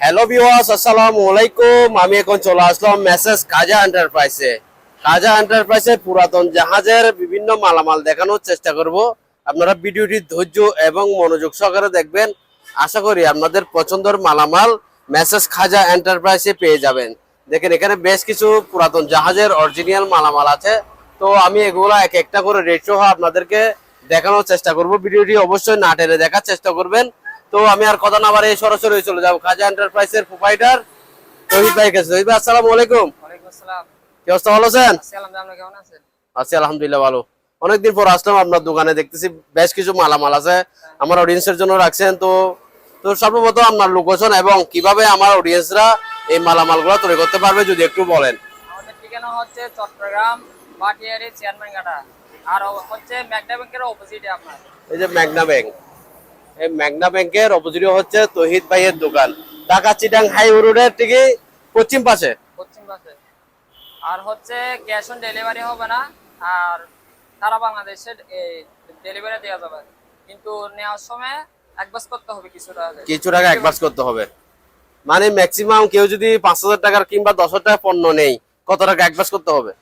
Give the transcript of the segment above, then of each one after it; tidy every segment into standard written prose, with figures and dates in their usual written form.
Hello viewers, আসসালামু আলাইকুম। আমি এখন চলে আসলাম মেসেজ খাজা এন্টারপ্রাইজে। খাজা এন্টারপ্রাইজে পুরাতন জাহাজের বিভিন্ন মালামাল দেখানোর চেষ্টা করব। আপনারা ভিডিওটি ধৈর্য এবং মনোযোগ সহকারে দেখবেন। আশা করি আপনাদের পছন্দের মালামাল মেসেজ খাজা এন্টারপ্রাইজে পেয়ে যাবেন। দেখেন এখানে বেশ কিছু পুরাতন জাহাজের অরিজিনাল মালামাল আছে। তো আমি এগুলো এক একটা করে রেট সহ আপনাদেরকে দেখানোর চেষ্টা করব। ভিডিওটি অবশ্যই না টেনে দেখার চেষ্টা করবেন। তো আমি আর কথা না বাড়িয়ে সরাসরি চলে যাব খাজা এন্টারপ্রাইজের প্রোপাইটার তৌহিদ ভাই কাছে। তৌহিদ ভাই, আসসালামু আলাইকুম। ওয়ালাইকুম আসসালাম। কি অবস্থা, ভালো আছেন? আপনি কেমন আছেন? আছি আলহামদুলিল্লাহ, ভালো। অনেকদিন পর আসলাম আপনার দোকানে, দেখতেছি বেশ কিছু মালামাল আছে আমার অডিয়েন্সের জন্য রাখছেন। তো তো সর্বপ্রথম আপনার লোকেশন এবং কিভাবে আমার অডিয়েন্সরা এই মালামালগুলো তৈরি করতে পারবে যদি একটু বলেন। আমাদের ঠিকানা হচ্ছে চট্টগ্রাম বাটিয়ারি চেয়ারম্যানঘাটা, আর হচ্ছে ম্যাগনা ব্যাংকের অপোজিটে আপনার। এই যে ম্যাগনা ব্যাংক, এই ম্যাগনা ব্যাংকের অপোজিটে হচ্ছে তৌহিদ ভাইয়ের দোকান, ঢাকা চিটাং হাইওয়ে রোডের ঠিক পশ্চিম পাশে। পশ্চিম পাশে। আর হচ্ছে ক্যাশ অন ডেলিভারি হবে না, আর সারা বাংলাদেশে ডেলিভারি দেওয়া যাবে, কিন্তু নেওয়ার সময় অ্যাডভান্স করতে হবে কিছু টাকা অ্যাডভান্স করতে হবে। মানে ম্যাক্সিমাম কেউ যদি 5,000 টাকার কিংবা 10,000 টাকার পণ্য নেই, কত টাকা অ্যাডভান্স করতে হবে?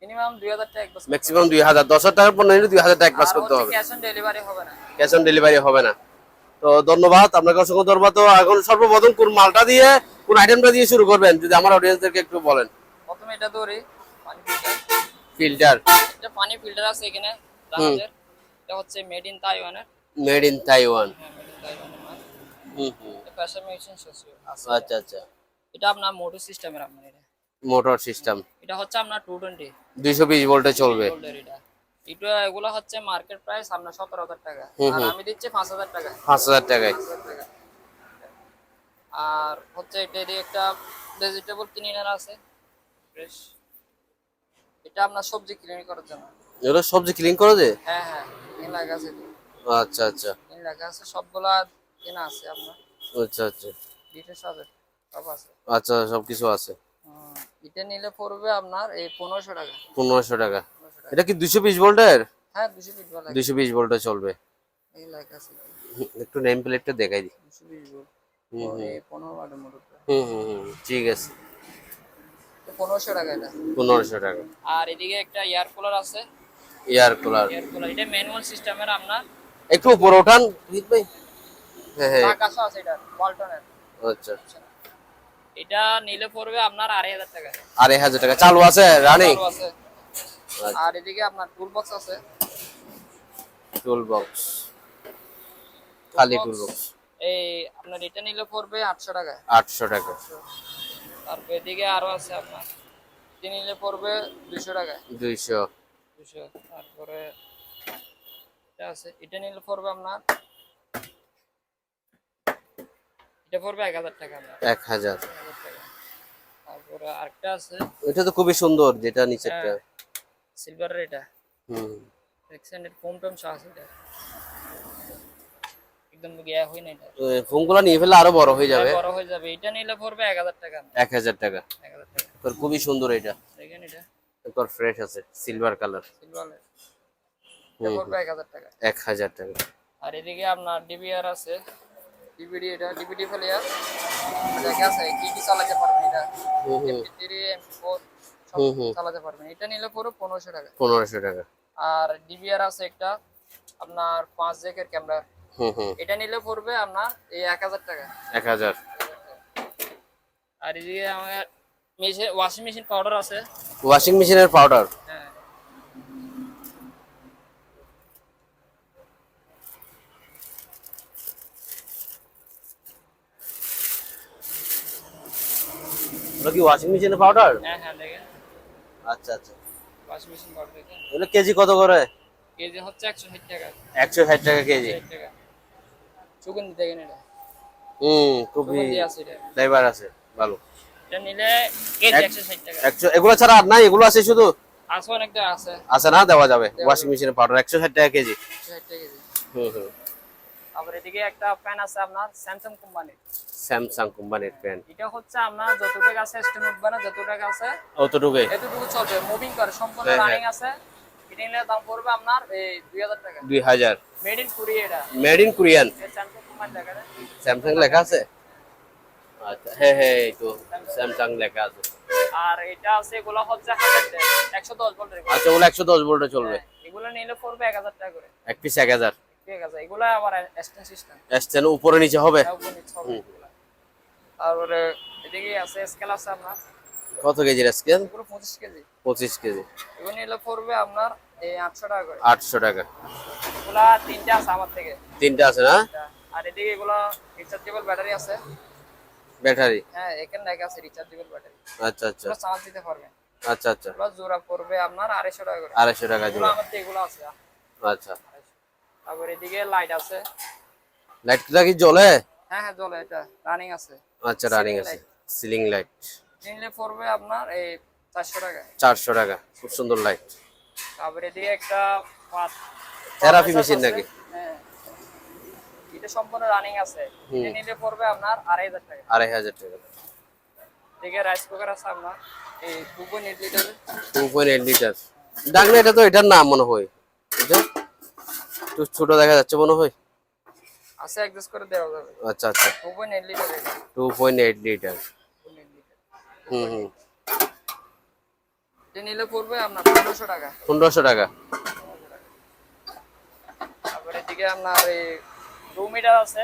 মিনিমাম 2000 টাকা অ্যাডভান্স। ম্যাক্সিমাম 2000। 10,000 টাকার পণ্য নিলে 2000 টাকা অ্যাডভান্স করতে হবে। ক্যাশ অন ডেলিভারি হবে না। ক্যাশ অন ডেলিভারি হবে না। তো ধন্যবাদ আপনাকে, অসংখ্য ধন্যবাদ। তো এখন সর্বপ্রথম কোন মালটা দিয়ে, কোন আইটেমটা দিয়ে শুরু করবেন যদি আমার অডিয়েন্সদেরকে একটু বলেন। প্রথমে এটা ধরি, পানি ফিল্টার। ফিল্টার, এটা পানি ফিল্টার আছে এখানে জাহাজের। এটা হচ্ছে মেড ইন তাইওয়ানের। Made in Taiwan. হ্যাঁ, মেড ইন তাইওয়ানের মাল। হুম হুম। এটা প্রেসার মেশিন আছে। আচ্ছা আচ্ছা। এটা আপনার মোটর সিস্টেমের আপনার এটা। Motor system. এটা হচ্ছে আপনার 220 220 ভোল্টে চলবে। ভোল্টের এটা। এটা এগুলো হচ্ছে মার্কেট প্রাইস আপনার 17,000 টাকা, হুম আর হুম। আমি দিচ্ছি 5,000 টাকা। 5,000 টাকায়। 5,000 টাকা। আর হচ্ছে এটারই একটা ভেজিটেবল ক্লিনার আছে ফ্রেশ। এটা আপনার সবজি ক্লিন করার জন্য। এগুলো সবজি ক্লিন করে দে? হ্যাঁ হ্যাঁ, ক্লিন লাগা আছে। আচ্ছা আচ্ছা। ক্লিন লাগা আছে, সবগুলা কেনা আছে আপনার। আচ্ছা আচ্ছা। ডিটেলস আছে, সব আছে। আচ্ছা, সবকিছু আছে। এটা নিলে পড়বে আপনার এই 1500 টাকা। 1500 টাকা। 1500 টাকা। এটা কি 220 ভোল্টের? হ্যাঁ, 200 ফিট বলা। 220 ভোল্টে চলবে। এই লেখা আছে একটু নেম প্লেটটা দেখাই দি। 220 ভোল্ট। হুম হুম। এই 15 ওয়াটের মোটরটা। হুম হুম হুম, ঠিক আছে। তো 1500 টাকা এটা। 1500 টাকা। আর এদিকে একটা এয়ার কুলার আছে। Air cooler. এয়ার কুলার এটা ম্যানুয়াল সিস্টেমের আপনার। একটু উপরে ওঠান রোহিত ভাই। হ্যাঁ হ্যাঁ। আকাশও আছে এটা ওয়ালটনের। আচ্ছা। এটা নিলে পড়বে আপনার 2500 টাকা। 2500 টাকা। চালু আছে, রানিং? চালু আছে। আর এদিকে আপনার টুল বক্স আছে। টুল বক্স, খালি টুল বক্স। এই আপনার এটা নিলে পড়বে 800 টাকা। 800 টাকা। তারপর এদিকে আরো আছে আপনার, এটা নিলে পড়বে 200 টাকা। 200। 200। তারপরে এটা আছে, এটা নিলে পড়বে আপনার, এটা পড়বে 1000 টাকা আপনার। 1000 টাকা। তারপরে আরেকটা আছে, এটা তো খুবই সুন্দর, যেটা নিচেরটা। সিলভারের এটা। হুম। দেখছেন এর ফোম টোম সহ আছে এটা। একদম গিয়া হয় না এটা। ফোনগুলো নিয়ে ফেললে আরো বড় হয়ে যাবে। বড় হয়ে যাবে। এটা নিলে পড়বে 1000 টাকা। 1000 টাকা। 1000 টাকা। তোর খুবই সুন্দর এটা। দেখেন এটা তোর ফ্রেশ আছে, সিলভার কালার। সিলভারের। এটা পড়বে 1000 টাকা। 1000 টাকা। আর এদিকে আপনার ডিবিআর আছে, ডিভিডি, এটা ডিভিডি প্লেয়ার। দেখা আছে কি কি চালাতে পারবেন এটা। MP3 MP4 সব চালাতে পারবেন। এটা নিলে পুরো 1500 টাকা। 1500 টাকা। আর ডিবিআর আছে একটা আপনার 5 জেকের ক্যামেরা। এটা নিলে পড়বে আপনার এই 1000 টাকা। 1000। আর এদিকে আমার ওয়াশিং মেশিন পাউডার আছে। ওয়াশিং মেশিনের পাউডার। হ্যাঁ। ওটা কি ওয়াশিং মেশিনের পাউডার? হ্যাঁ হ্যাঁ, দেখেন। আচ্ছা আচ্ছা। ওয়াশিং মেশিন পাউডার দেখেন। এগুলো কেজি কত করে? কেজি হচ্ছে 160 টাকা। 160 টাকা কেজি। 160 টাকা। সুগন্ধি দেখেন এটা। খুবই সুগন্ধি আছে এটা। ফ্লেভার আছে, ভালো। এটা নিলে কেজি 160 টাকা। এগুলো ছাড়া আর নাই? এগুলো আছে শুধু? আছে, অনেকটা আছে। আছে না, দেওয়া যাবে। ওয়াশিং মেশিনের পাউডার 160 টাকা কেজি। 160 টাকা কেজি। হুম। তারপর এদিকে একটা ফ্যান আছে আপনার স্যামসাং কোম্পানির। স্যামসাং কোম্পানির ফ্যান। এটা হচ্ছে আপনার যতটুকু আছে স্টেন উঠবে না, যতটুকু আছে অতটুকুই। এতটুকু চলবে, মুভিং করে, সম্পূর্ণ রানিং আছে। এটা নিলে দাম পড়বে আপনার এই 2000 টাকা। 2000। মেড ইন কোরিয়া এটা। Made in Korean. Samsung company লেখা আছে। স্যামসাং লেখা আছে। আচ্ছা, হ্যাঁ হ্যাঁ, এই তো স্যামসাং লেখা আছে। আর এটা আছে এগুলো হচ্ছে 110 ভোল্টের। আচ্ছা, ওগুলো 110 ভোল্টে চলবে। এগুলো নিলে পড়বে 1000 টাকা করে। এক পিস 1000। ঠিক আছে, এগুলো আবার এক্সটেন্স সিস্টেম, এসছেন উপরে নিচে হবে। উপর নিচে হবে হুম। এগুলা। তারপরে এদিকে আছে স্কেল আছে আপনার, কত কেজির স্কেল? এগুলো 25 কেজি। 25 কেজি। এগুলো নিলে পড়বে আপনার এই 800 টাকা করে। 800 টাকা। এগুলা তিনটা আছে আমার থেকে। তিনটা আছে না? আর এদিকে এগুলো রিচার্জেবল ব্যাটারি আছে। ব্যাটারি? হ্যাঁ, এখানে লেখা আছে রিচার্জেবল ব্যাটারি। আচ্ছা আচ্ছা এগুলো চার্জ দিতে পারবেন। আচ্ছা আচ্ছা। এগুলো জোড়া পড়বে আপনার 250 টাকা করে। 250 টাকা এগুলো জোড়া। আমার থেকে এগুলো আছে। আচ্ছা। 250। তারপর এদিকে লাইট আছে। লাইটটা কি জ্বলে? হ্যাঁ হ্যাঁ, জ্বলে, এটা রানিং আছে। আচ্ছা, রানিং Ceiling আছে। light। Ceiling light. নিলে পড়বে আপনার এই 400 টাকা। 400 টাকা, খুব সুন্দর লাইট। তারপরে এদিকে একটা থেরাপি furnace মেশিন আছে। নাকি? হ্যাঁ, এটা সম্পূর্ণ রানিং আছে। হুম। এটা নিলে পড়বে আপনার 2500 টাকা। 2500 টাকা। এদিকে রাইস কুকার আছে আপনার এই 2.8 লিটার। 2.8 লিটার। ডাকনা, এটা তো এটার নাম মনে হয়। এটা একটু ছোট দেখা যাচ্ছে মনে হয়। আছে, অ্যাডজাস্ট করে দেওয়া যাবে। আচ্ছা আচ্ছা। 2.8 লিটার এটা। 2.8 লিটার। 2.8 লিটার। হুম হুম। এটা নিলে পড়বে আপনার 1500 টাকা। 1500 টাকা। তারপরে এদিকে আপনার এই রুম হিটার আছে।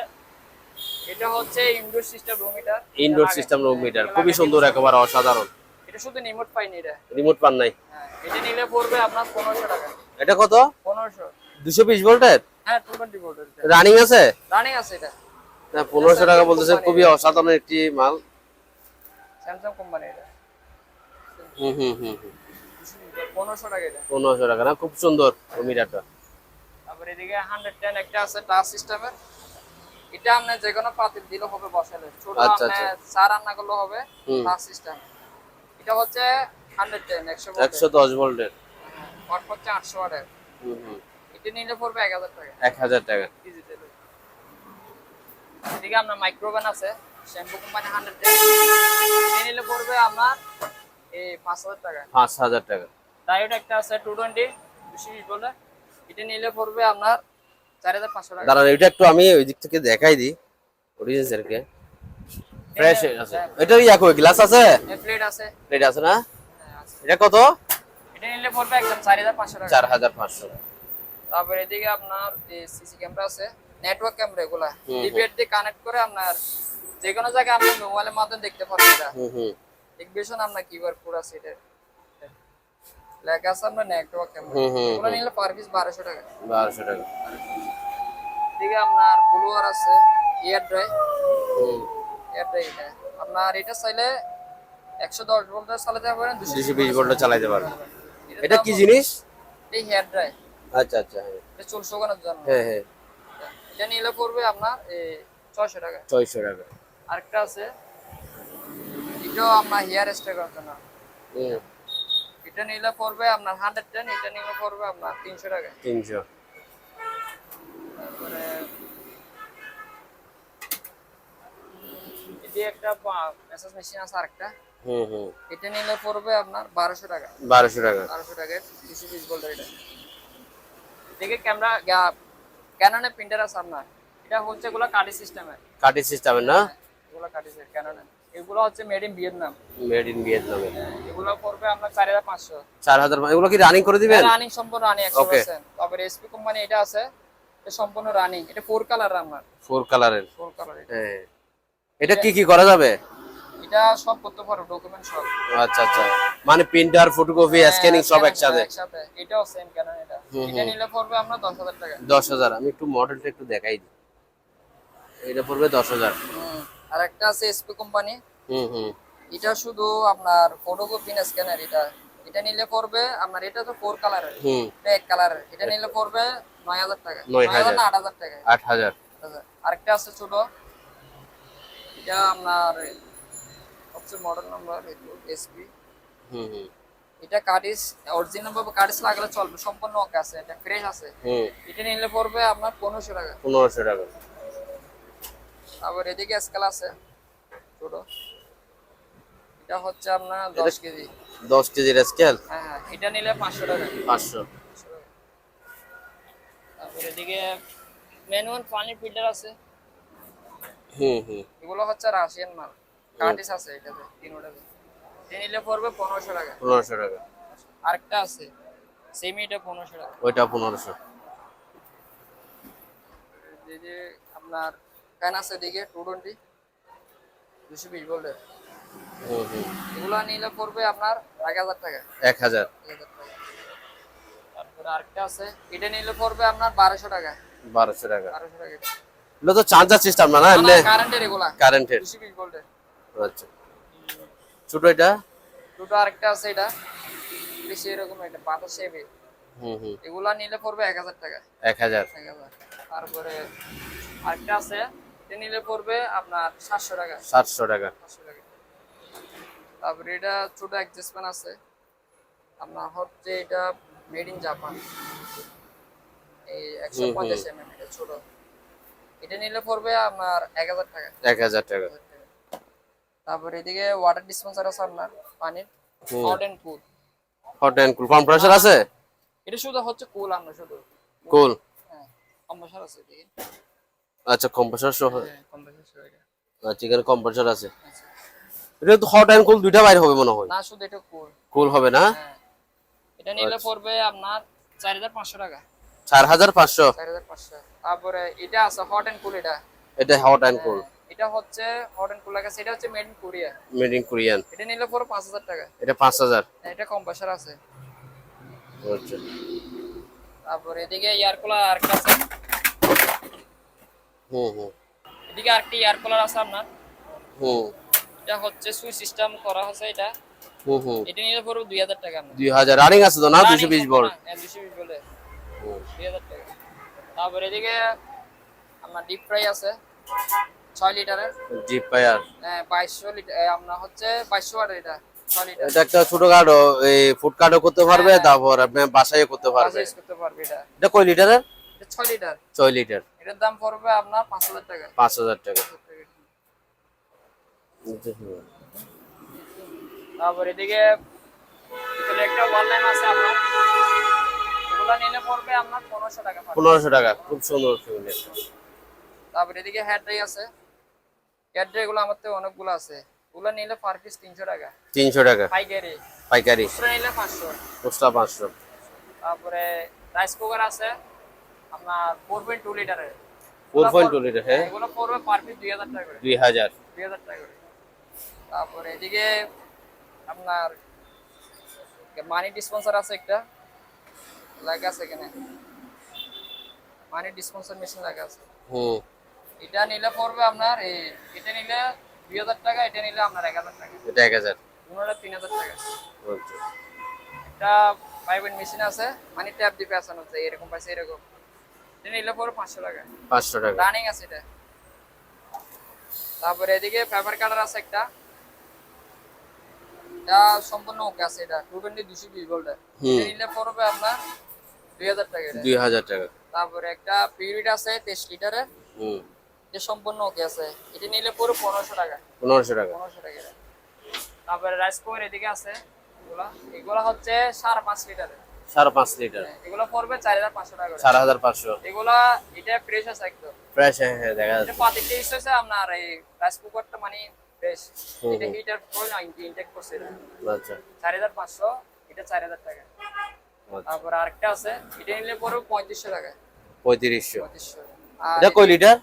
এটা হচ্ছে indoor system room heater. Indoor system room meter, খুবই সুন্দর, একেবারে অসাধারণ। এটা শুধু রিমোট পাইনি এটা। রিমোট পান নাই? হ্যাঁ, এটা নিলে পড়বে আপনার 1500 টাকা। এটা কত? 1500। 220 ভোল্টের? হ্যাঁ, 220 ভোল্টের। রানিং আছে? রানিং আছে এটা। না, 1500 টাকা বলতেছে, খুবই অসাধারণ একটি মাল। স্যামসাং কোম্পানি এটা। হুম হুম হুম হুম। 1500 টাকা এটা। 1500 টাকা না, খুব সুন্দর মিটারটা। তারপরে এদিকে 110 একটা আছে টাচ সিস্টেমের। এটা আপনি যে কোনো পাতিল দিলে হবে বসালে। ছোট আচ্ছা, আপনি আচ্ছা। চা রান্না করলে হবে। হুম। Touch system. এটা হচ্ছে 110 100 ভোল্টের। 110 ভোল্টের। ওয়াট হচ্ছে 800 ওয়াটের। হুম হুম। এটা নিলে পড়বে 1000 টাকা 1000 টাকা। ডিজিটাল। এদিকে আপনার মাইক্রোওভেন আছে শ্যাম্পু কোম্পানি 110। এটা নিলে পড়বে আপনার এই 5000 টাকা। 5000 টাকা। ডায়োড একটা আছে 220 220 ভোল্টের। এটা নিলে পড়বে আপনার 4500 টাকা। দাঁড়ান, এটা একটু আমি ওই দিক থেকে দেখাই দিই অডিয়েন্সদেরকে। ফ্রেশ আছে। এটার ইয়া কই, গ্লাস আছে? প্লেট আছে। প্লেট আছে না? হ্যাঁ, আছে। এটা কত? এটা নিলে পড়বে একদম 4500 টাকা। 4500। তারপরে এদিকে আপনার এই সিসি ক্যামেরা আছে, নেটওয়ার্ক ক্যামেরা এগুলা হুম, ডিভিআর দিয়ে কানেক্ট করে আপনার যে কোনো জায়গায় আপনি মোবাইলের মাধ্যমে দেখতে পারবেন। এটা হুম হুম। এক্সবিশন আপনার কিউআর কোড আছে, এটা লেখা আছে আপনার নেটওয়ার্ক ক্যামেরা। হুম, হুম, এগুলো নিলে পার পিস 1200 টাকা। 1200 টাকা। এদিকে আপনার ব্লুয়ার আছে, এয়ার ড্রাই। হুম। এয়ার ড্রাই এটা আপনার, এটা চাইলে 110 ভোল্টের চালাতে পারেন, 220 ভোল্টে চালাতে পারবে। এটার এটা দাম কি জিনিস? এই হেয়ার ড্রাই। আচ্ছা আচ্ছা, হ্যাঁ এটা চুল শুকানোর জন্য। হ্যাঁ হ্যাঁ। এটা নিলে পড়বে আপনার 600 টাকা। 600 টাকা। আরেকটা আছে, এটাও আপনার হেয়ার স্ট্রে করার জন্য। হুম। এটা নিলে পড়বে আপনার 110, এটা নিলে পড়বে আপনার 300 টাকা। 300। তারপরে এটি একটা মেসেজ মেশিন আছে আরেকটা। হুম হুম। এটা নিলে পড়বে আপনার 1200 টাকা। 1200 টাকা। 1200 টাকার 220 ভোল্টের এটা। দেখে ক্যামেরা ক্যাননের প্রিন্টার আছে আপনার। এটা হচ্ছে এগুলো কাটি সিস্টেমের। কাটি সিস্টেমের না? এগুলো কাটি সিস্টেম ক্যাননের। এগুলো হচ্ছে made in Vietnam. Made in ভিয়েতনামে। এগুলো পড়বে আপনার 4500। 4000। এগুলো কি রানিং করে দিবেন? রানিং সম্পূর্ণ রানিং 100%। তারপরে এসপি কোম্পানি এটা আছে, এটা সম্পূর্ণ রানিং। এটা 4 কালার আপনার। 4 কালারের। 4 কালার এটা। হ্যাঁ। এটা কি কি করা যাবে? এটা সব করতে পারো, ডকুমেন্ট সব। আচ্ছা আচ্ছা, মানে প্রিন্টার, ফটোকপি, স্ক্যানিং সব একসাথে? একসাথে। এটাও সেম ক্যানন এটা। এটা নিলে পড়বে আপনার 10000 টাকা। 10000। আমি একটু মডেলটা একটু দেখাই দিই। এটা পড়বে 10000। আর একটা আছে এসপি কোম্পানি। হুম হুম। এটা শুধু আপনার ফটোকপি না স্ক্যানার এটা। এটা নিলে পড়বে আপনার, এটা তো 4 কালারের। হুম। এটা এক কালারের। এটা নিলে পড়বে 9000 টাকা। 9000 না 8000 টাকা। 8000। আরেকটা আছে ছোট, এটা আপনার সবচেয়ে মডেল নাম্বার এসপি। হুম হুম। এটা কাটিস অরিজিনাল ভাবে কাটিস লাগালে চলবে, সম্পূর্ণ ওকে আছে, এটা ফ্রেশ আছে। হুম। এটা নিলে পড়বে আপনার 1500 টাকা। 1500 টাকা। তারপর এদিকে স্কেল আছে ছোট, এটা হচ্ছে আপনার 10 কেজি। 10 কেজির স্কেল? হ্যাঁ হ্যাঁ, এটা নিলে 500 টাকা। 500। তারপর এদিকে ম্যানুয়াল পানি ফিল্টার আছে। হুম হুম। এগুলো হচ্ছে রাশিয়ান মাল। কার্টিস আছে এটাতে তিনোটাতে। এটা নিলে পড়বে 1500 টাকা। 1500 টাকা। আরেকটা আছে সেমি, এটা 1500 টাকা। ওইটা 1500। এই যে আপনার ফ্যান আছে দিকে 220 220 ভোল্টের, হুম হুম। এগুলো নিলে পড়বে আপনার 1000 টাকা। 1000। 1000 টাকা। তারপরে আরেকটা আছে, এটা নিলে পড়বে আপনার 1200 টাকা। 1200 টাকা। 1200 টাকা। এগুলো তো চার্জার সিস্টেম না, না এমনি কারেন্টের এগুলা, কারেন্টের। 220 ভোল্টের। আচ্ছা, ছোট এটা। দুটো আরেকটা আছে, এটা বেশি এরকম একটা পাতা শেপে, হুম হুম। এগুলা নিলে পড়বে 1000 টাকা। 1000। 1000। তারপরে আরেকটা আছে, এটা নিলে পড়বে আপনার 700 টাকা। 700 টাকা। 700 টাকা। তারপরে এটা ছোট অ্যাডজাস্টমেন্ট আছে আপনার, হচ্ছে এটা মেড ইন জাপান, এই 150 mm এটা ছোট, এটা নিলে পড়বে আপনার 1000 টাকা। 1000 টাকা। তারপরে এদিকে ওয়াটার ডিসপেন্সার আছে আপনার পানির, hot and cool. Hot and cool compressor আছে? এটা শুধু হচ্ছে কুল, আমরা শুধু কুল। হ্যাঁ, কম্প্রেসর আছে এদিকে। আচ্ছা, কম্প্রেসর সহ। হ্যাঁ, কম্প্রেসর সহ এটা। আচ্ছা, এখানে কম্প্রেসর আছে। আচ্ছা। এটা তো হট এন্ড কুল দুইটা বাইরে হবে মনে হয়। না, শুধু এটা কুল। কুল হবে না? হ্যাঁ, এটা নিলে পড়বে আপনার 4500 টাকা। 4500। 4500। তারপরে এটা আছে হট এন্ড কুল, এটা এটা হট এন্ড কুল। এটা হচ্ছে হট এন্ড কুল লাগে, এটা হচ্ছে made in Korea. Made in Korean. এটা নিলে পড়বে 5000 টাকা। এটা 5000। এটা কম্প্রেসর আছে। আচ্ছা। তারপরে এদিকে এয়ার কুলার আরেকটা আছে। হুম হুম। এদিকে আরেকটা এয়ার কুলার আছে আপনার, হুম এটা হচ্ছে সুইচ সিস্টেম করা আছে এটা। হুম হুম। এটা নিলে পড়বে 2000 টাকা আপনার। 2000 রানিং আছে তো না? 220 ভোল্ট। হ্যাঁ, 220 ভোল্টের। 2000 টাকা। তারপরে এদিকে আপনার ডিপ ফ্রাই আছে 6 লিটারের। জিপ ফায়ার। হ্যাঁ, 2200 লিটার, আপনার হচ্ছে 2200 ওয়াটের, এটা 6 লিটার। এটা একটা ছোটখাটো এই ফুড কার্টও করতে পারবে, হ্যাঁ। তারপর আপনি বাসায় করতে পারবে। ইউজ করতে পারবে এটা। এটা কয় লিটারের? এটা 6 লিটার। 6 লিটার। এটার দাম পড়বে আপনার 5000 টাকা। 5000 টাকা। তারপর এদিকে ভিতরে একটা ওয়াল ল্যাম্প আছে আপনার, এগুলো নিলে পড়বে আপনার 1500 টাকা। 1500 টাকা। খুব সুন্দর সুন্দর। তারপর এদিকে হেড ড্রাই আছে, হেড ড্রাই গুলো আমার তো অনেকগুলো আছে, ওগুলো নিলে পার পিস 300 টাকা। 300 টাকা পাইকারি। পাইকারি। খুচরা নিলে 500। খুচরা 500। তারপরে রাইস কুকার আছে আপনার 4.2 লিটারের। 4.2 লিটার। হ্যাঁ, এগুলো পড়বে পার পিস 2000 টাকা করে। 2000। 2000 টাকা করে। তারপরে এদিকে আপনার মানি ডিসপেন্সার আছে একটা, লাগা আছে এখানে, মানি ডিসপেন্সার মেশিন লাগা আছে। হুম। এটা নিলে পড়বে আপনার এটা নিলে 2000 টাকা, এটা নিলে আপনার 1000 টাকা। এটা 1000। দুটোটা 3000 টাকা। আচ্ছা। একটা পাইপের মেশিন আছে, মানে ট্যাপ দিয়ে পেছানো যায়, এরকম পাইছে এরকম, এটা নিলে পড়বে 500 টাকা। 500 টাকা। রানিং আছে এটা। তারপরে এদিকে পেপার কাটার আছে একটা, এটা সম্পূর্ণ ওকে আছে, এটা 220 220 ভোল্টের। এটা নিলে পড়বে আপনার 2000 টাকা এটা। 2000 টাকা। তারপরে একটা পিউরিট আছে 23 লিটারের, হুম। এটা সম্পূর্ণ ওকে আছে, এটা নিলে পড়বে 1500 টাকা। 1500 টাকা। 1500 টাকা এটা। তারপরে রাইস কুকার এদিকে আছে, এগুলা হচ্ছে 5.5 লিটারের। 5.5 লিটার। এগুলো পড়বে 4500 টাকা করে। 4500। এগুলা এটা ফ্রেশ আছে একদম। ফ্রেশ। হ্যাঁ, দেখা এটা যাচ্ছে। পাতিটা ইউজ হয়েছে আপনার, এই রাইস কুকারটা মানে ফ্রেশ। এটা হিটার করে না, ইনটেক করছে এটা। আচ্ছা 4500, এটা 4000 টাকা। আচ্ছা। তারপর আরেকটা আছে, এটা নিলে পড়বে 3500 টাকা। 3500। 3500। আর এটা কয় লিটার?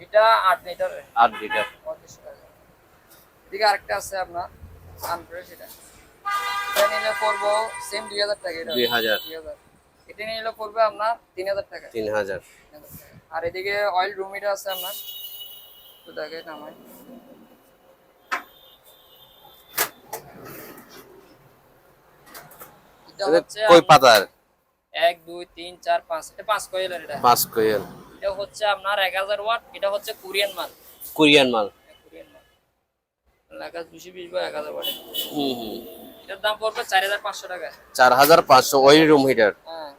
এটা 8 লিটারের। 8 লিটার। 3500 টাকা। এদিকে আরেকটা আছে আপনার আনফ্রেশ, এটা নিলে পড়বো সেম 2000 টাকা। এটা 2000। 2000। এটা নিলে পড়বে আপনার 3000 টাকা। 3000। 3000 টাকা। আর এদিকে অয়েল রুম হিটার আছে আপনার, তো দেখে নামাই, এটা হচ্ছে কয় পাতার? 1 2 3 4 5, এটা 5 কয়েলের। এটা 5 কয়েল। এটা হচ্ছে আপনার 1000 ওয়াট, এটা হচ্ছে কোরিয়ান মাল। কোরিয়ান মাল। কোরিয়ান মাল লাগা 220 বা 1000 ওয়াট। হুম হুম। এটার দাম পড়বে 4500 টাকা। 4500 অয়েল রুম হিটার। হ্যাঁ।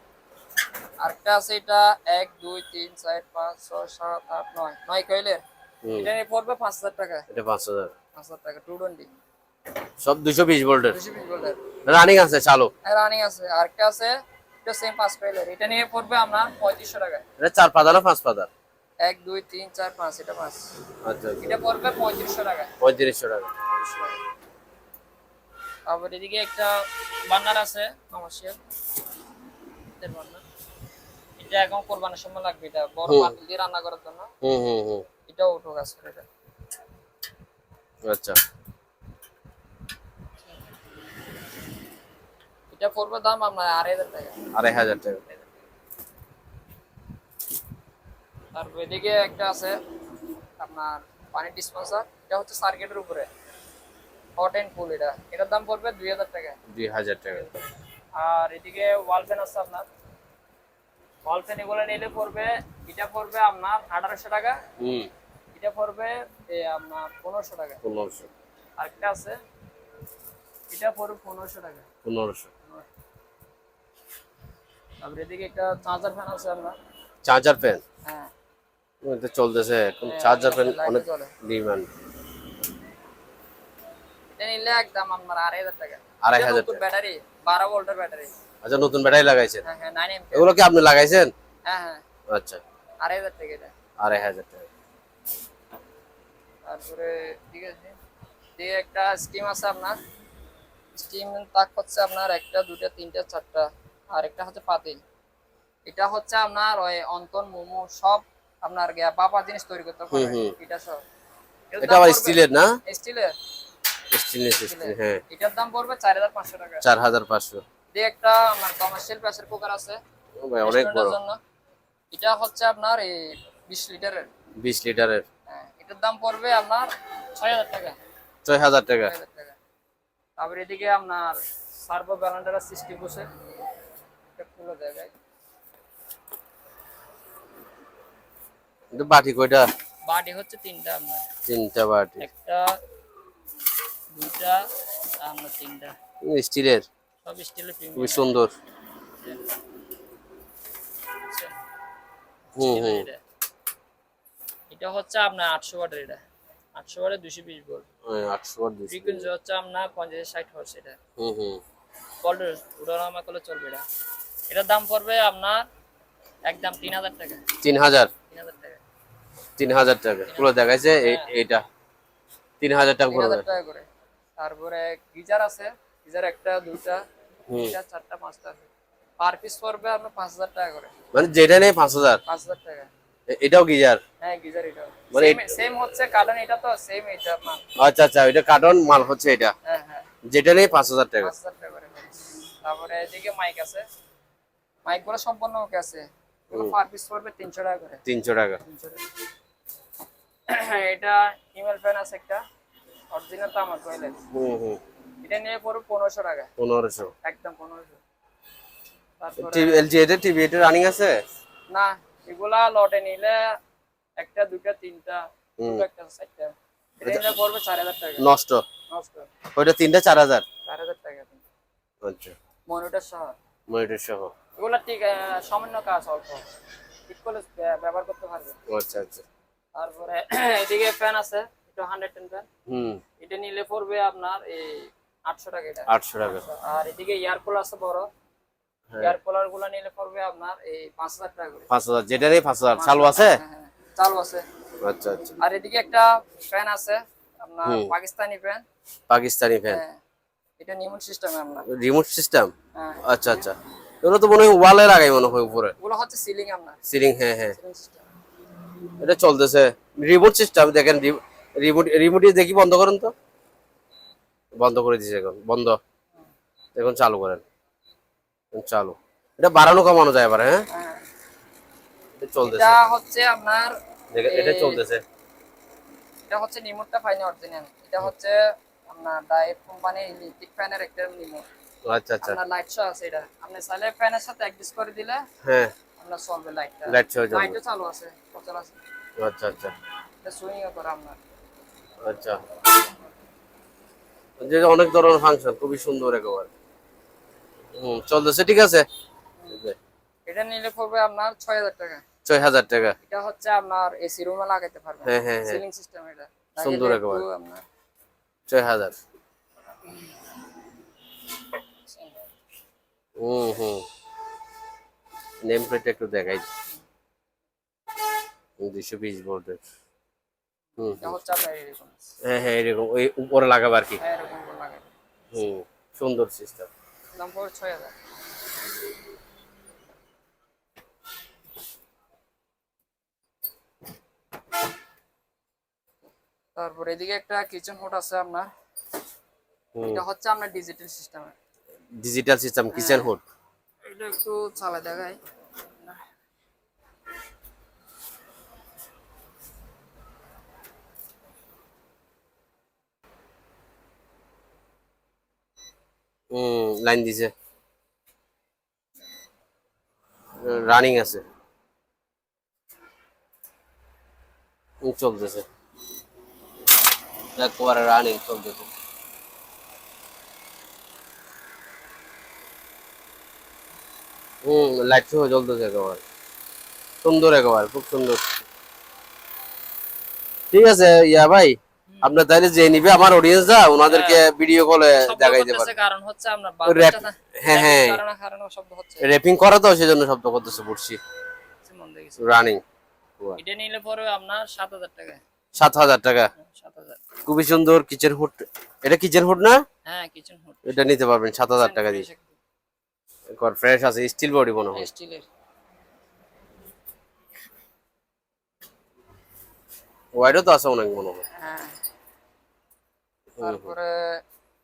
আরেকটা আছে, এটা 1 2 3 4 5 6 7 8 9, 9 কয়েলের। এটা নিয়ে পড়বে 5000 টাকা। এটা 5000। 5000 টাকা 220। সব 220 ভোল্টের। 220 ভোল্টের। রানিং আছে চালু। আর রানিং আছে। আরেকটা আছে, এটা সেম 5 কয়েলের, এটা নিয়ে পড়বে আপনার 3500 টাকা। এটা 4 পাতা না 5 পাতা? 1 2 3 4 5 এটা 5 আচ্ছা আচ্ছা এটা পড়বে 3500 টাকা। 3500 টাকা। 3500 টাকা। আবার এদিকে একটা বার্নার আছে কমার্শিয়াল তেল বার্নার। এটা এখন কোরবানির সময় লাগবে, এটা বড় হুম। পাতিল দিয়ে রান্না করার জন্য। হুম হুম হুম। এটা অটো কাজ করে এটা। আচ্ছা এটা পড়বে দাম আপনার 2500 টাকা। 2500 টাকা। তারপর এদিকে একটা আছে আপনার পানি ডিসপেন্সার, এটা হচ্ছে সার্কিটের উপরে হট এন্ড কুল, এটার দাম পড়বে 2000 টাকা। 2000 টাকা। আর এদিকে ওয়াল ফ্যান আছে আপনার, ওয়াল ফ্যান এগুলো নিলে পড়বে, এটা পড়বে আপনার 1800 টাকা, হুম। এটা পড়বে আপনার 1500 টাকা। 1500। আরেকটা আছে এটা পড়বে 1500 টাকা। 1500। তারপর এদিকে একটা চার্জার ফ্যান আছে আপনার। চার্জার ফ্যান হ্যাঁ এটা চলতেছে এখন, হ্যাঁ, চার্জার ফ্যান লাইটে অনেক চলে। ডিমান্ড। এটা নিলে একদম আপনার 2500 টাকা। 2500 নতুন টাকা। ব্যাটারি 12 ভোল্টের ব্যাটারি। আচ্ছা নতুন ব্যাটারি লাগাইছেন? হ্যাঁ হ্যাঁ 9 এমপি। এগুলো কি আপনি লাগাইছেন? হ্যাঁ হ্যাঁ আচ্ছা 2500 টাকা এটা। 2500 টাকা। তারপরে ঠিক আছে, দিয়ে একটা স্টিম আছে আপনার, স্টিম তাক হচ্ছে আপনার একটা দুটা তিনটা চারটা, আর একটা হচ্ছে পাতিল। এটা হচ্ছে আপনার ওই অন্তন মোমো সব আপনার বাবা জিনিস তৈরি করতে পারবে, হুম। এটা সব। এটা আবার স্টিলের না? স্টিলের। স্টেনলেস স্টিল, হ্যাঁ। এটার দাম পড়বে 4500 টাকা। 4500। দিয়ে একটা আমার কমার্শিয়াল প্রেসার কুকার আছে ও ভাই অনেক রেস্টুরেন্টের বড়। জন্য, এটা হচ্ছে আপনার এই 20 লিটারের। 20 লিটারের। হ্যাঁ, এটার দাম পড়বে আপনার 6000 টাকা। 6000 টাকা। 6000 টাকা। তারপর এদিকে আপনার সার্ভো ব্যালেন্ডার সিস্টেম বসে, এটা খুলে দেয় ভাই। কিন্তু বাটি কয়টা? বাটি হচ্ছে তিনটা আপনার, তিনটা বাটি। একটা দুইটা আপনার তিনটা, স্টিলের, সব স্টিলের খুবই প্রিমিয়াম। সুন্দর। হুম হুম। এটা হচ্ছে আপনার 800 ওয়াটের, এটা 800 ওয়াটের 220 ভোল্ট। 800 ওয়াট 200। ফ্রিকোয়েন্সি হচ্ছে আপনার 50-60 হার্টজ। এটা হুম হুম। ভোল্টেজ উঠানামা করলে চলবে এটা। এটার দাম পড়বে আপনার একদম 3000 টাকা। 3000। 3000 টাকা। 3000 টাকা পুরো দেখাইছে হ্যাঁ। এইটা 3000 টাকা পড়বে। 3000 টাকা করে। তারপরে গিজার আছে, গিজার একটা দুইটা হুম। তিনটা চারটা পাঁচটা, পার পিস পড়বে আপনার 5000 টাকা করে। মানে যেটা নেই 5000। 5000 টাকা। এটাও গিজার? হ্যাঁ গিজার এটাও মানে সেম হচ্ছে, কারণ এটা তো সেম এটা আপনার। আচ্ছা আচ্ছা, এটা কার্টন মাল হচ্ছে এটা, হ্যাঁ হ্যাঁ যেটা নেই 5000 টাকা। 5000 টাকা করে। তারপরে এদিকে মাইক আছে, মাইক গুলো সম্পূর্ণ ওকে আছে, এগুলো পার পিস পড়বে 300 টাকা করে। 300 টাকা। 300 টাকা। এটা ইমেল ফ্যান আছে একটা, অরিজিনাল তামার টয়লেট, হুম হুম। এটা নিয়ে পড়বে 1500 টাকা। 1500। একদম 1500। তারপরে টিভি এলজি এটা টিভি এটা রানিং আছে? না, এগুলা লটে নিলে একটা দুটা তিনটা হুম। দুটো একটা চারটা, এটা নিলে পড়বে 4000 টাকা। নষ্ট? নষ্ট। ওইটা তিনটা 4000। 4000 টাকা। আচ্ছা মনিটর সহ মনিটর সহ। এগুলা ঠিক সামান্য কাজ অল্প, ঠিক করে ব্যবহার করতে পারবে। আচ্ছা আচ্ছা। তারপরে এদিকে ফ্যান আছে, এটা 110 ফ্যান, হুম। এটা নিলে পড়বে আপনার এই 800 টাকা এটা। 800 টাকা। আর এদিকে এয়ার কুলার আছে বড়, এয়ার কুলার গুলা নিলে পড়বে আপনার এই 5000 টাকা করে। 5000, যেটা নেই 5000। চালু আছে? হ্যাঁ, হ্যাঁ, চালু আছে। আচ্ছা আচ্ছা। আর এদিকে একটা ফ্যান আছে আপনার হুম। পাকিস্তানি ফ্যান। পাকিস্তানি ফ্যান, হ্যাঁ, এটা নিমন সিস্টেম আপনার। Remote system? হ্যাঁ, আচ্ছা আচ্ছা। এগুলো তো মনে হয় ওয়ালে লাগাই মনে হয় উপরে। ওগুলো হচ্ছে সিলিং আপনার, সিলিং, হ্যাঁ হ্যাঁ। Ceiling system. এটা চলতেছে রিমোট সিস্টেম। দেখেন রিমোট, রিমোটই দেখি বন্ধ করেন তো। বন্ধ করে দিয়েছে, এখন বন্ধ। এখন চালু করেন, এখন চালু। এটা বাড়ানো কমানো যায় এবার? হ্যাঁ হ্যাঁ, এটা চলতেছে। এটা হচ্ছে আপনার দেখেন এটা চলতেছে। এটা হচ্ছে রিমোটটা পাইনি অরিজিনাল, এটা হচ্ছে আপনার ডাইভ কোম্পানির ইলেকট্রিক ফ্যানের একটা রিমোট। আচ্ছা আচ্ছা। আপনার লাইট শো আছে, এটা আপনি চাইলে ফ্যানের সাথে অ্যাডজাস্ট করে দিলে হ্যাঁ আপনার চলবে লাইটটা। লাইট শো জ্বলবে। লাইটও চালু আছে, সচল আছে। আচ্ছা আচ্ছা। এটা সুইং করে আপনার। আচ্ছা, যে অনেক ধরনের ফাংশন, খুবই সুন্দর একেবারে। হুম, চলতেছে, ঠিক আছে। এটা নিলে পড়বে আপনার 6000 টাকা। 6000 টাকা। এটা হচ্ছে আপনার এসি রুমে লাগাইতে পারবেন। হ্যাঁ হ্যাঁ হ্যাঁ, সিলিং সিস্টেম এটা। সুন্দর লাগাইলে একেবারে। একটু আপনার 6000। হুম হুম। নেম প্লেট একটু দেখাই। 220 ভোল্টের। এটা হচ্ছে আপনার এরকম, হ্যাঁ হ্যাঁ, এরকম ওই উপরে লাগাবে আর কি। হ্যাঁ এরকম করে লাগাই। সুন্দর সিস্টেম। দাম পড়ে 6000। তারপর এদিকে একটা কিচেন হুড আছে আপনার, এটা হচ্ছে আপনার ডিজিটাল সিস্টেমের। Digital system kitchen hood. এটা একটু চালা দেখাই। লাইন দিছে, রানিং আছে, চলতেছে, একবারে রানিং চলতেছে। লাইট সহ জ্বলতেছে একেবারে, সুন্দর একেবারে, খুব সুন্দর। ঠিক আছে ইয়া ভাই, আপনার তাইলে যে নিবে আমার অডিয়েন্সরা ওনাদেরকে ভিডিও কলে দেখাইতে পারে। কারণ হচ্ছে আপনার হ্যাঁ হ্যাঁ, কারণ শব্দ হচ্ছে, র্যাপিং করা তো সেজন্য শব্দ করতেছে, পড়ছি মন দেখেছি। রানিং। এটা নিলে পরে আপনার 7000 টাকা। 7000 টাকা, 7000। খুবই সুন্দর কিচেন হুড। এটা কিচেন হুড না? হ্যাঁ কিচেন হুড। এটা নিতে পারবেন 7000 টাকা দিয়ে। একবার ফ্রেশ আছে, স্টিল বডি মনে হয়। স্টিলের। ওয়াইডও তো আছে অনেক মনে হয়। হ্যাঁ। তারপরে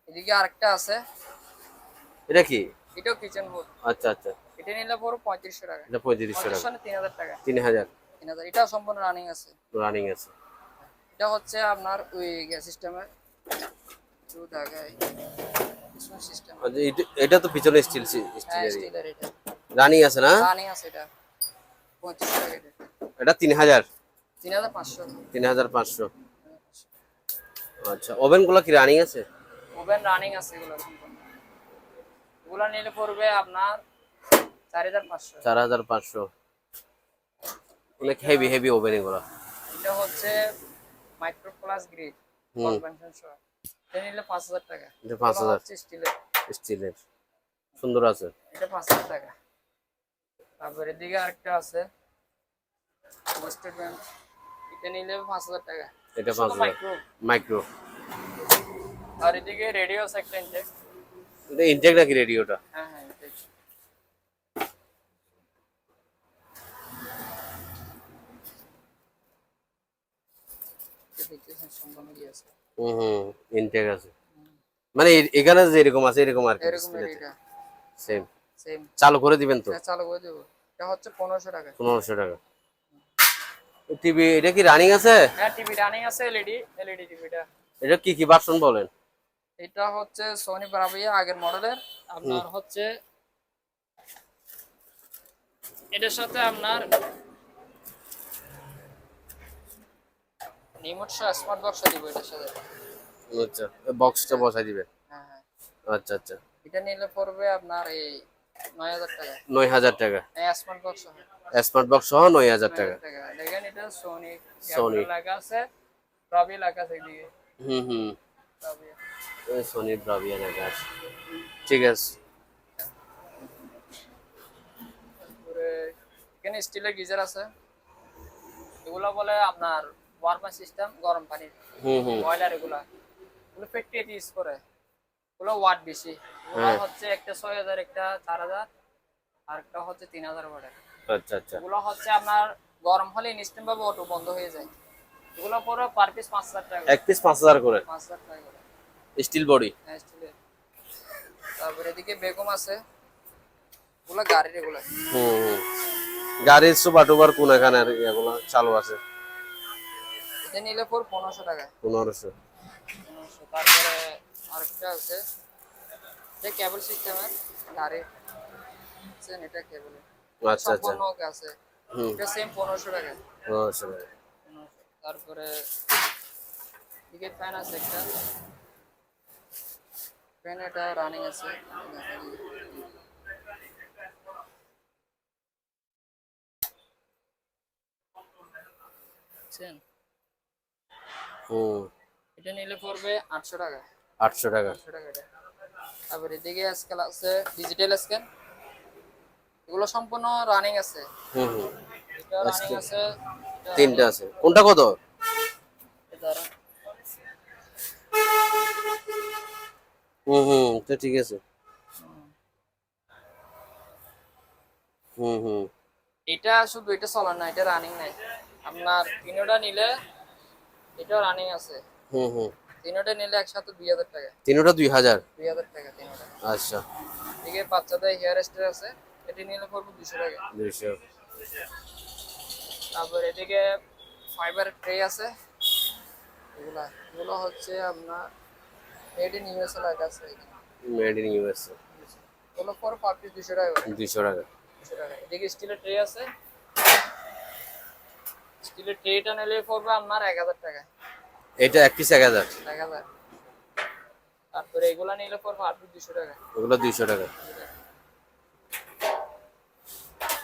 এদিকে আরেকটা আছে। এটা কি? এটাও কিচেন হুড। আচ্ছা আচ্ছা। এটা নিলে পরে 3500 টাকা। এটা 3500 টাকা। 3000 টাকা। 3000। 3000। এটা সম্পূর্ণ রানিং আছে। রানিং আছে। এটা হচ্ছে আপনার ওই গ্যাস সিস্টেমের টু দেখাই সিস্টেম। আচ্ছা, এটা তো পিছনে স্টিল, হ্যাঁ স্টিলের স্টিলের এটা। রানিং আছে না? রানিং আছে এটা। 3500 টাকা এটা। এটা 3000। 3500। 3500। আচ্ছা, ওভেন গুলো কি রানিং আছে? ওভেন রানিং আছে এগুলো সম্পূর্ণ। এগুলো নিলে পড়বে আপনার 4500। 4500। অনেক হেভি হেভি ওভেন এগুলো। এটা হচ্ছে মাইক্রো প্লাস গ্রিড কনভেনশন সহ। এটা নিলে 5000 টাকা। এটা 5000 হচ্ছে স্টিলের। স্টিলের, সুন্দর আছে। এটা 5000 টাকা। তারপর এদিকে আরেকটা আছে ওয়েস্টার্ন ব্যান্ড, এটা নিলে 5000 টাকা। এটা 5000 মাইক্রো। আর এদিকে রেডিও একটা ইনটেক। এটা ইনটেক নাকি রেডিওটা? হ্যাঁ হ্যাঁ ইনটেক। দেখতেছেন সম্পূর্ণ কি আছে। ইনটেক আছে, মানে এখানে যে এরকম আছে এরকম আর কি, এরকম এটা সেম সেম। চালু করে দিবেন তো? হ্যাঁ চালু করে দেব। এটা হচ্ছে 1500 টাকা। 1500 টাকা। টিভি এটা কি রানিং আছে? হ্যাঁ টিভি রানিং আছে, এলইডি টিভিটা। এটা কি কি ভার্সন বলেন? এটা হচ্ছে সোনি ব্রাভিয়া আগের মডেলের। আপনার হচ্ছে এটার সাথে আপনার রিমোট সহ স্মার্ট বক্স দিব এটার সাথে। আচ্ছা, বক্সটা বসাই দিবেন। হ্যাঁ হ্যাঁ। আচ্ছা আচ্ছা। এটা নিলে পড়বে আপনার এই 9000 টাকা। 9000 টাকা। হ্যাঁ স্মার্ট বক্স সহ। স্মার্ট বক্স সহ 9000 টাকা। দেখেন এটা সোনি সোনি লাগা আছে, ব্রাভিয়া লাগা আছে এদিকে। ব্রাভিয়া। ওই সোনি ব্রাভিয়া লাগা আছে। ঠিক আছে। তারপরে এখানে স্টিলের গিজার আছে। এগুলো বলে আপনার ওয়ার্মার সিস্টেম, গরম পানির বয়লার। এগুলো ফ্যাক্টরি ইউজ করে। এগুলো ওয়াট বেশি। এগুলো হচ্ছে একটা 6000, একটা 4000, আর একটা হচ্ছে 3000 ওয়াটের। আচ্ছা আচ্ছা। এগুলো হচ্ছে আপনার গরম হলে ইনস্ট্যান্ট ভাবে অটো বন্ধ হয়ে যায়। এগুলো পুরো পার পিস 5000 টাকা। এক পিস 5000 করে। 5000 টাকা করে। Steel body. হ্যাঁ স্টিলের। তারপরে এদিকে বেগম আছে। এগুলো গাড়ির এগুলো। গাড়ির সুপার টুপার কোন এখানে এগুলো চালু আছে? এটা নিলে পর 1500 টাকা। 1500। তারপরে আরেকটা আছে, এটা কেবল সিস্টেমের গাড়ি। এটা কেবল। আচ্ছা আচ্ছা। সম্পূর্ণ আছে। এটা সেম 1500 টাকা। 1500 টাকা। তারপরে দিকে ফ্যান আছে একটা। ফ্যান এটা রানিং আছে। এটা নিলে পড়বে 800 টাকা। 800 টাকা। 800 টাকা এটা। তারপরে এদিকে স্কেল আছে, ডিজিটাল স্কেল। এগুলো সম্পূর্ণ রানিং আছে। এটা রানিং আছে। এটা তিনটা আছে, কোনটা কত? ধরো তো ঠিক আছে। হুম। এটা শুধু এটা চলে না, এটা রানিং নাই। আপনার তিনোটা নিলে এটা রানিং আছে। হুম। তিনোটা নিলে একসাথে 2000 টাকা। তিনটা 2000? 2000 টাকা তিনোটা। আচ্ছা। এদিকে বাচ্চাদের হেয়ার স্টাইল আছে, এটি নিলে পড়বে 200 টাকা। 200। তারপর এদিকে ফাইবার ট্রে আছে, এগুলা এগুলো হচ্ছে আপনার মেড ইন ইউএসএ লেখা আছে এখানে। Made in USA. এগুলো পর পার পিস 200 টাকা করে। 200 টাকা। 200 টাকা। এদিকে স্টিলের ট্রে আছে, স্টিলের ট্রেটা নিলে পড়বে আপনার 1000 টাকা। এটা এক পিস 1000? 1000। তারপরে এগুলা নিলে পড়বে আর 200 টাকা। ওগুলো 200 টাকা।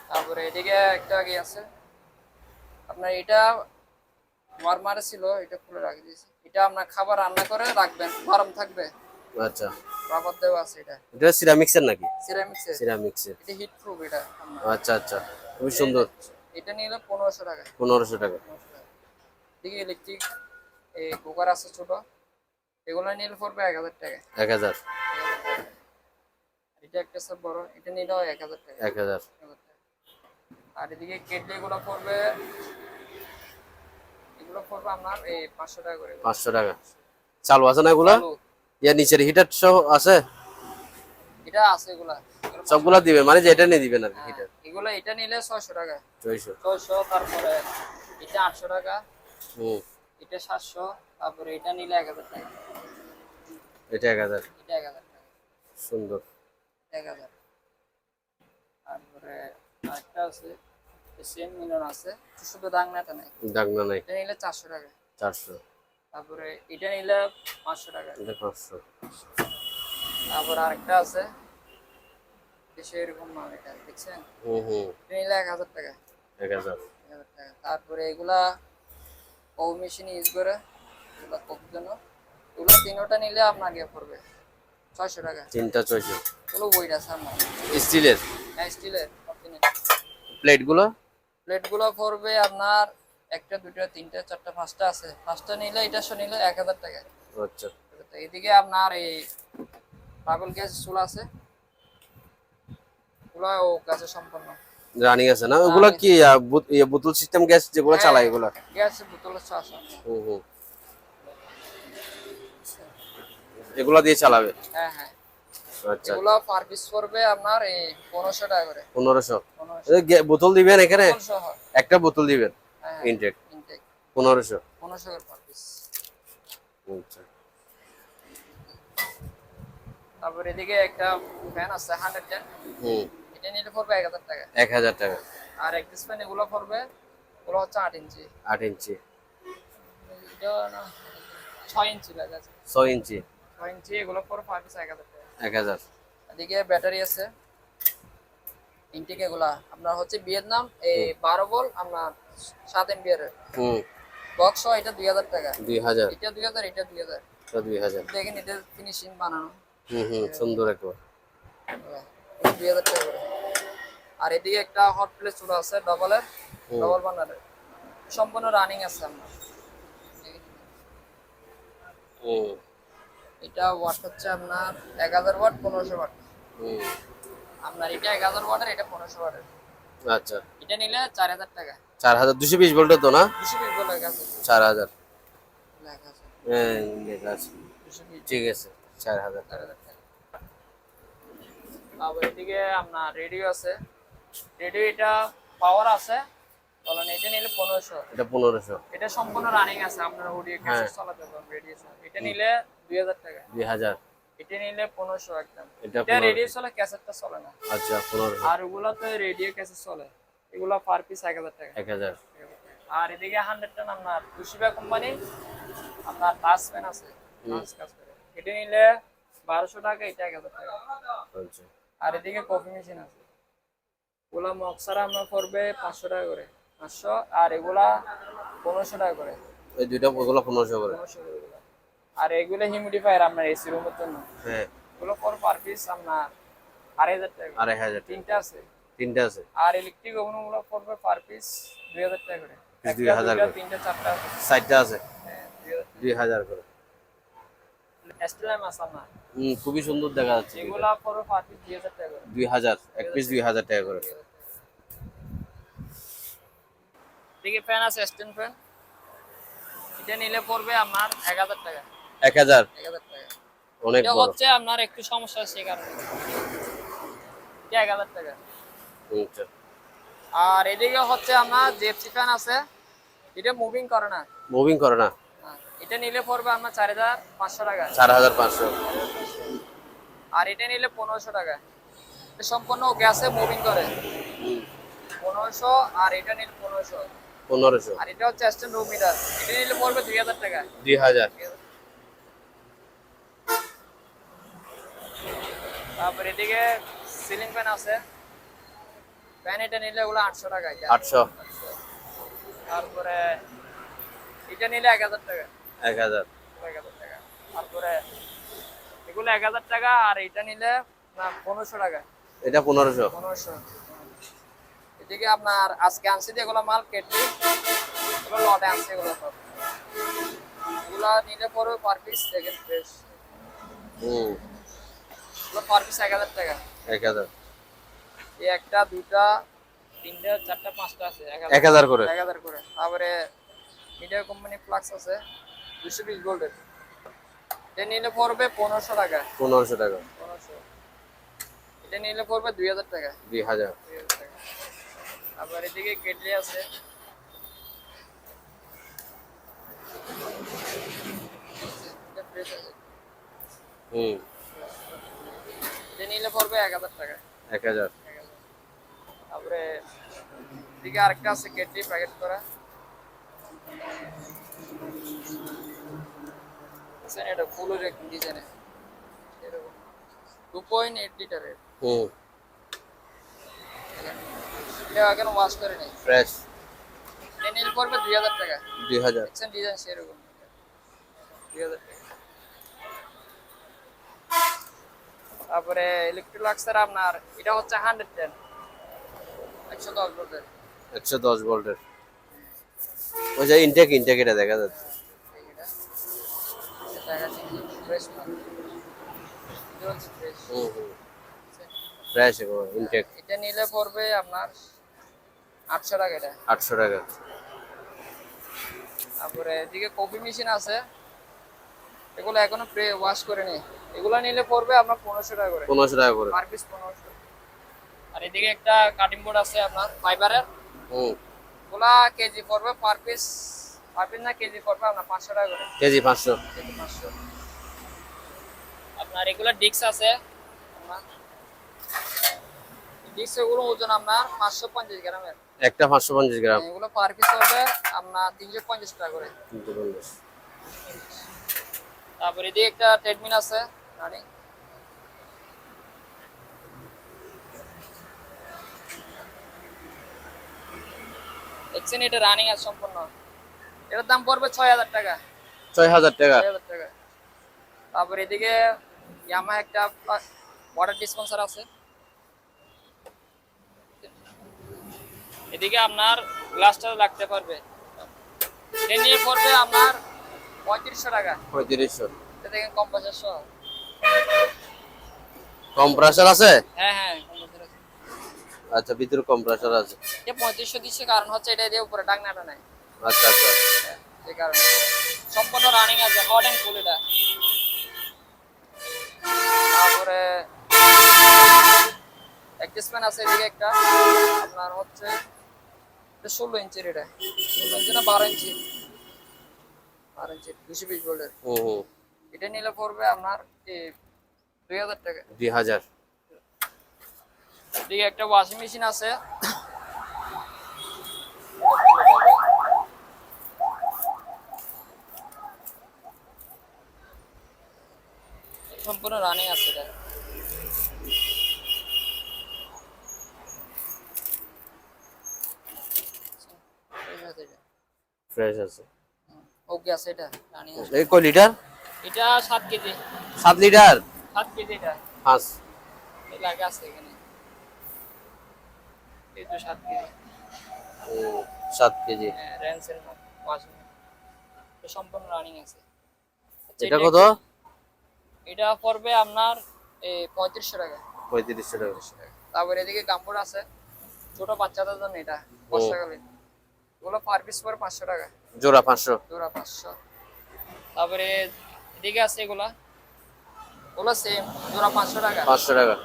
তারপরে এদিকে একটা কি আছে আপনার, এটা ওয়ার্মার ছিল, এটা খুলে রাখি দিয়েছি। এটা আপনার খাবার রান্না করে রাখবেন, গরম থাকবে। আচ্ছা। রাবার দেওয়া আছে এটা। এটা সিরামিক্সের নাকি? সিরামিক্সের। সিরামিক্সের। এটা হিট প্রুফ এটা আপনার। আচ্ছা, খুব সুন্দর। এটা নিলে 1500 টাকা। 1500 টাকা। 1500 টাকা। এদিকে ইলেকট্রিক এই কুকার আছে ছোট, এগুলো নিলে পড়বে 1000 টাকা। 1000। 1000 টাকা। এটা একটা সব বড়, এটা নিলেও 1000 টাকা। 1000। 1000 টাকা। আর এদিকে কেটলি এগুলো পড়বে, এগুলো পড়বে আপনার এই 500 টাকা করে। 500 টাকা। চালু আছে না এগুলা? চালু। ইয়া নিচের হিটার সহ আছে? এটা আছে এগুলা। সবগুলা দিবেন মানে যে এটা নিয়ে দিবেন আর কি হিটার? এগুলো এটা নিলে 600 টাকা। 600। 600। তারপরে এটা 800 টাকা। হুম। এটা 700। তারপরে এটা নিলে 1000 টাকা। এটা 1000। এটা 1000 টাকা। সুন্দর। 1000। তারপরে আরেকটা আছে, সেম মিলন আছে, শুধু দাগনাটা নাই। দাগনা নাই। এটা নিলে 400 টাকা। 400। তারপরে এটা নিলে 500 টাকা। এটা 500। তারপর আরেকটা আছে, দেশে এরকম মাল, এটা দেখছেন? হুম। এটা নিলে 1000 টাকা। 1000। 1000 টাকা। তারপরে এগুলা কফি মেশিন ইউজ করে, এগুলা কফির জন্য, এগুলো তিনোটা নিলে আপনার গিয়ে পড়বে 600 টাকা। তিনটা 600। এগুলো ওয়েট আছে আপনার। স্টিলের? হ্যাঁ, স্টিলের অরিজিনাল। প্লেটগুলো? প্লেটগুলো পড়বে আপনার একটা, দুইটা, তিনটা, চারটা, পাঁচটা আছে। পাঁচটা নিলে এটা নিলে 1000 টাকা। আচ্ছা। এদিকে আপনার এই ট্রাভেল গ্যাস চুলা আছে, চুলা ও গ্যাসে সম্পন্ন। রানিং আছে না ওগুলা? কি বোতল সিস্টেম গ্যাস যেগুলো চালায় এগুলা? গ্যাস বোতলের চা আছে। হুম। এগুলা দিয়ে চালাবে? হ্যাঁ। আচ্ছা। এগুলো পার পিস পড়বে আপনার এই 1500 টাকা করে। 1500। 1500 বোতল দিবেন এখানে? সহ। একটা বোতল দিবেন হ্যাঁ, ইনটেক? ইনটেক 1500। 1500 করে পার পিস। আচ্ছা। তারপর এদিকে একটা ফ্যান আছে 110। হুম। এটা নিলে পড়বে 1000 টাকা। 1000 টাকা। আর এক্সিস ফ্যান এগুলো পড়বে, ওগুলো হচ্ছে 8 ইঞ্চি। 8 ইঞ্চি? এটা না 6 ইঞ্চি লাগা আছে। 6 ইঞ্চি? 6 ইঞ্চি এগুলো পড়বে পার পিস 1000 টাকা। 1000। এদিকে ব্যাটারি আছে ইনটেক, এগুলা আপনার হচ্ছে ভিয়েতনাম এই 12 ভোল্ট আপনার 7 এম্পিয়ার হুম। বক্স, এটা 2000 টাকা। 2000। এটা 2000, এটা 2000। এটা 2000। দেখেন এটা ফিনিশিং বানানো। সুন্দর একবার। এটা 2000 টাকা করে। আর এদিকে একটা হট প্লেট চুলা আছে ডবল বার্নারের, সম্পূর্ণ রানিং আছে আপনার। এটা ওয়াট হচ্ছে আপনার 1000 ওয়াট, 1500 ওয়াট। আপনার এটা 1000 ওয়াটের, এটা 1500 ওয়াটের। আচ্ছা। এটা নিলে 4000 টাকা। 4000 220 ভোল্টের তো না? 220 ভোল্ট লেখা আছে। 4000 লেখা আছে। হ্যাঁ লেখা আছে। 220। ঠিক আছে 4000। 4000 টাকা। তারপর এদিকে আপনার রেডিও আছে, রেডিও এটা পাওয়ার আছে, বলেন এটা নিলে 1500। এটা 1500। এটা সম্পূর্ণ রানিং আছে, আপনার অডিও ক্যাসেট চালাতে পারবেন রেডিও। এটা নিলে 2000 টাকা। 2000। এটা নিলে 1500 একদম। এটা এটা রেডিও চলে, ক্যাসেটটা চলে না। আচ্ছা 1500। আর ওগুলাতে রেডিও ক্যাসেট চলে, এগুলা পার পিস 1000 টাকা। 1000। আর এদিকে 110 আপনার তুশিবা কোম্পানি আপনার টাচ পেন আছে, টাচ কাজ করে। এটা নিলে 1200 টাকা, এটা 1000 টাকা। আচ্ছা। আর এদিকে কফি মেশিন আছে, ওগুলা মক্সারা আপনার পড়বে 500 টাকা করে, 500। আর এগুলা 1500 টাকা করে। এই দুইটা ওগুলো 1500 করে? 1500 করে এগুলা। আর এগুলো হিউমিডিফায়ার আপনার এসি রুমের জন্য, হ্যাঁ। এগুলো পড়বে পার পিস আপনার 2500 টাকা। 2500। তিনটা আছে। তিনটা আছে? আর ইলেকট্রিক ওভেন গুলো পড়বে পার পিস 2000 টাকা করে। পিস একটা 2000 দুইটা করে, তিনটা চারটা আছে। 60টা আছে, হ্যাঁ 2000 করে। স্টেলার মাছ আপনার খুবই সুন্দর দেখা যাচ্ছে। এগুলা পড়বে পার পিস 2000 টাকা করে। 2000, এক পিস 2000 টাকা করে। দেখি ফ্যান আছে স্ট্যান্ড ফ্যান, এটা নিলে পড়বে আপনার 1000 টাকা। 1000, 1000 টাকা। অনেক এটা বড়। হচ্ছে আপনার একটু সমস্যা আছে এই কারণে এটা 1000 টাকা। আচ্ছা, আর এদিকে হচ্ছে আপনার জেপসি ফ্যান আছে, এটা মুভিং করে না। মুভিং করে না, হ্যাঁ, এটা নিলে পড়বে আপনার 4500 টাকা। 4500। আর এটা নিলে 1500 টাকা। এটা সম্পূর্ণ গ্যাসে মুভিং করে 1500, আর এটা নিলে 1500। 1500, আর এটা হচ্ছে স্ট্যান্ড রুম মিটার, এটা নিলে পড়বে 2000 টাকা। 2000। তারপর এদিকে সিলিং ফ্যান আছে, ফ্যান এটা নিলে ওগুলো 800 টাকা। 800, তারপরে এটা নিলে 1000 টাকা। 1000। 1000 টাকা। তারপরে এগুলো 1000 টাকা, আর এটা নিলে না 1500 টাকা। এটা 1500। 1500। এদিকে আপনার আজকে আনছি যে এগুলো মাল কেটলি, এগুলো লটে আনছে এগুলো সব। এগুলো নিলে পড়বে পার পিস সেকেন্ড ফ্রেশ, এগুলো পার পিস 1000 টাকা। 1000, এই একটা দুইটা তিনটা চারটা পাঁচটা আছে 1000 করে। 1000 করে। তারপরে মিডিয়া কোম্পানি ফ্লাক্স আছে 220 ভোল্টের, এটা নিলে পড়বে 1500 টাকা। 1500 টাকা। 1500। এটা নিলে পড়বে 2000 টাকা। 2000। 2000 টাকা। আবার এদিকে কেটলি আছে, এটা ফ্রেশ আছে, এটা নিলে পড়বে 1000 টাকা। 1000। তারপরে এদিকে আরেকটা আছে কেটলি প্যাকেট করা, এটা ফুল ডিজাইনে এরকম 2.8 লিটারের। এটা এখন ওয়াশ করে নেই, ফ্রেশ। এটা নিলে পড়বে 2000 টাকা। 2000। দেখছেন ডিজাইন সেরকম 2000 টাকা। তারপরে ইলেকট্রোলাক্সের আপনার এটা হচ্ছে 110, 110 ভোল্টের। 110 ভোল্টের। ওই যে ইনটেক এটা দেখা যাচ্ছে। ফ্রেশ মাল, এটা হচ্ছে ফ্রেশ। Fresh intact. এটা নিলে পড়বে আপনার 800 টাকা। এটা 800 টাকা। তারপরে এদিকে কফি মেশিন আছে, এগুলো এখনো ওয়াশ করে নি, এগুলো নিলে পড়বে আপনার 1500 টাকা করে। 1500 টাকা করে। Per piece 1500। আর এদিকে একটা কাটিং বোর্ড আছে আপনার ফাইবারের, ওগুলা কেজি পড়বে পার পিস না কেজি পড়বে আপনার 500 টাকা করে। কেজি 500। কেজি 500। আপনার এগুলা ডিস্ক আছে, ডিস্ক এগুলো ওজন আপনার 550 গ্রামের, একটা 550 গ্রাম। এগুলো পার পিস পড়বে আপনার 350 টাকা করে। 350। তারপরে এদিকে একটা ট্রেডমিল আছে রানিং, দেখছেন এটা রানিং আছে সম্পূর্ণ, এটার দাম পড়বে 6000 টাকা। 6000 টাকা। 6000 টাকা। তারপরে এদিকে ইয়ামা একটা ওয়াটার ডিসপেন্সার আছে, এদিকে আপনার গ্লাসটা লাগতে পারবে, এটা নিয়ে পড়বে আপনার 3500 টাকা। 3500। এটা দেখেন কম্প্রেসার সহ। কম্প্রেসর আছে? হ্যাঁ কম্প্রেসার আছে। আচ্ছা, ভিতরে কম্প্রেসর আছে। এটা 3500 দিচ্ছে, কারণ হচ্ছে এটা দিয়ে উপরে ডাকনাটা নাই, আচ্ছা আচ্ছা। এই কারণে সম্পূর্ণ রানিং আছে, হট এন্ড কুল এটা। তারপরে অ্যাডজাস্টমেন্ট আছে এদিকে একটা, আপনার হচ্ছে 16 ইঞ্চির, এটা 16 ইঞ্চি না 12 ইঞ্চি, 220 ভোল্টের। এটা নিলে পড়বে আপনার 2000 টাকা। 2000। এদিকে একটা ওয়াশিং মেশিন আছে, সম্পূর্ণ রানিং আছে এটা। ফ্রেশ আছে। ওকে আছে এটা রানিং আছে। এই কয় লিটার? এটা 7 কেজি। 7 লিটার? 7 কেজি এটা। 5। এই লাগে আছে এখানে, এই তো 7 কেজি। 7 কেজি। রেন্সের ওয়াশিং সম্পূর্ণ রানিং আছে। এটা কত? এটা পড়বে আপনার 3500 টাকা। 3500 টাকা। তারপরে এদিকে গাম্বুর আছে ছোট বাচ্চাদের জন্য, এটা বর্ষাকালীন, এগুলো পার পিস পড়ে 500 টাকা, জোড়া 500। জোড়া 500। তারপরে এদিকে আছে এগুলো সেম জোড়া 500 টাকা। 500 টাকা।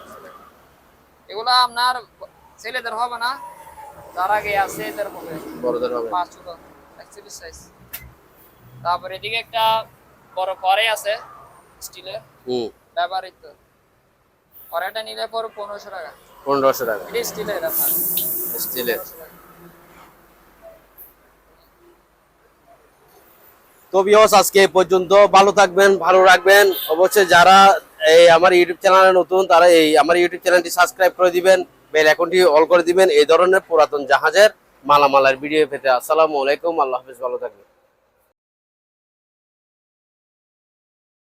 এগুলা আপনার ছেলেদের হবে না, যার আগে আছে এদের হবে, বড়দের হবে। 5 ছোট অ্যাকচুয়ালি সাইজ। তারপরে এদিকে একটা বড় কড়াই আছে স্টিলের, ব্যবহৃত কড়াইটা নিলে পরে 1500 টাকা। 1500 টাকা। এটা স্টিলের আপনার, স্টিলের। 1500 টাকা। তো ভিউয়ার্স আজকে এই পর্যন্ত, ভালো থাকবেন, ভালো রাখবেন। অবশ্যই যারা এই আমার ইউটিউব চ্যানেলে নতুন তারা এই আমার ইউটিউব চ্যানেলটি সাবস্ক্রাইব করে দিবেন, বেল আইকনটি অল করে দিবেন এই ধরনের পুরাতন জাহাজের মালামালের ভিডিও পেতে। আসসালামু আলাইকুম, আল্লাহ হাফেজ, ভালো থাকবেন।